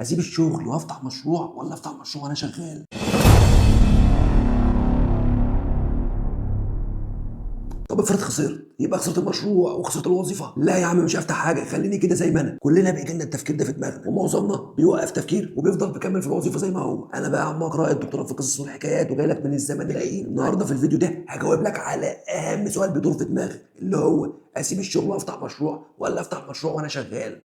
اسيب الشغل وافتح مشروع ولا افتح مشروع وانا شغال؟ طب افرض خسرت، يبقى خسرت المشروع وخسرت الوظيفه. لا يا عم مش هفتح حاجه، خليني كده زي ما انا. كلنا بيجي لنا التفكير ده في دماغنا، ومعظمنا بيوقف تفكير وبيفضل مكمل في الوظيفه زي ما هو. انا بقى عم اقرا الدكتوراه في قصص والحكايات وجاي لك من الزمن القديم. النهارده في الفيديو ده هجاوب لك على اهم سؤال بيدور في دماغك، اللي هو اسيب الشغل وافتح مشروع ولا افتح مشروع وانا شغال؟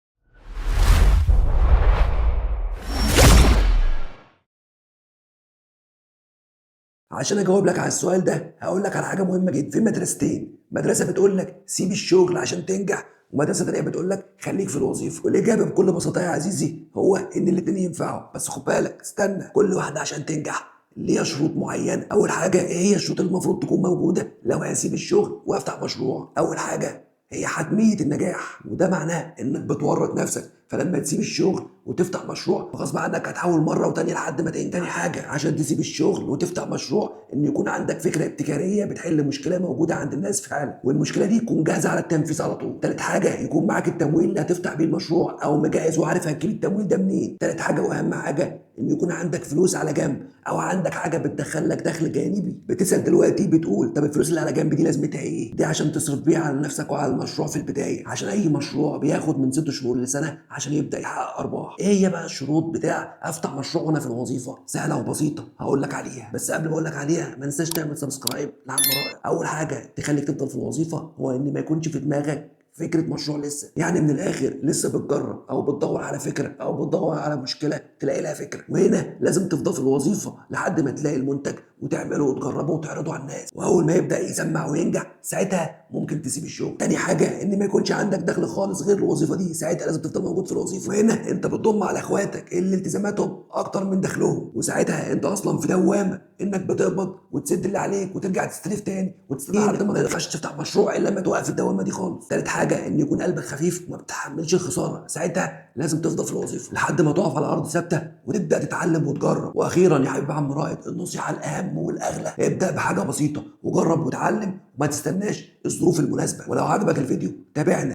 عشان اجاوب لك على السؤال ده هقول لك على حاجه مهمه جدا. في مدرستين، مدرسه بتقول لك سيب الشغل عشان تنجح، ومدرسه تانيه بتقول لك خليك في الوظيفه. والاجابه بكل بساطه يا عزيزي هو ان الاثنين ينفعوا، بس خد بالك استنى، كل واحده عشان تنجح ليها شروط معينه. اول حاجه ايه هي الشروط اللي المفروض تكون موجوده لو هسيب الشغل وافتح مشروع؟ اول حاجه هي حتميه النجاح، وده معناه انك بتورط نفسك، فلما تسيب الشغل وتفتح مشروع غصب عنك هتحاول مره وتانيه لحد ما تنجح. تاني حاجه عشان تسيب الشغل وتفتح مشروع ان يكون عندك فكره ابتكاريه بتحل مشكله موجوده عند الناس في العالم، والمشكله دي تكون جاهزه على التنفيذ على طول. تالت حاجه يكون معاك التمويل اللي هتفتح بيه المشروع، او مجهز وعارف هتجيب التمويل ده منين. تالت حاجه واهم حاجه ان يكون عندك فلوس على جنب، او عندك حاجه بتدخل لك دخل جانبي. بتسال دلوقتي بتقول طب الفلوس اللي على جنب دي لازمتها ايه؟ دي عشان تصرف بيها على نفسك وعلى المشروع في البدايه، عشان اي مشروع بياخد من 6 شهور لسنه عشان يبدا يحقق ارباح. ايه هي بقى الشروط بتاع افتح مشروع وانا في الوظيفه؟ سهله وبسيطه هقول لك عليها، بس قبل ما اقول لك عليها ما ننساش تعمل سبسكرايب لعم رائع. اول حاجه تخليك تفضل في الوظيفه هو ان ما يكونش في دماغك فكره مشروع لسه، يعني من الاخر لسه بتجرب او بتدور على فكره او بتدور على مشكله تلاقي لها فكره. وهنا لازم تفضل في الوظيفه لحد ما تلاقي المنتج وتعمله وتجربه وتعرضه على الناس، واول ما يبدا يسمع وينجح ساعتها ممكن تسيب الشغل. تاني حاجه ان ما يكونش عندك دخل خالص غير الوظيفه دي، ساعتها لازم تفضل موجود في الوظيفه. وهنا انت بتضم على اخواتك اللي التزاماتهم اكتر من دخلهم، وساعتها انت اصلا في دوامه انك بتقبض وتسد اللي عليك وترجع تستلف تاني وتستنى لحد ما ينفعش تفتح مشروع الا لما توقف الدوامه دي خالص. تالت حاجه ان يكون قلبك خفيف وما بتحملش الخساره، ساعتها لازم تفضل في الوظيفه لحد ما تقف على ارض ثابته وتبدا تتعلم وتجرب. واخيرا يا حبيب عم رائد، النصيحه الاهم والاغلى، ابدا بحاجه بسيطه وجرب وتعلم وما تستناش الظروف المناسبه. ولو عجبك الفيديو تابعنا.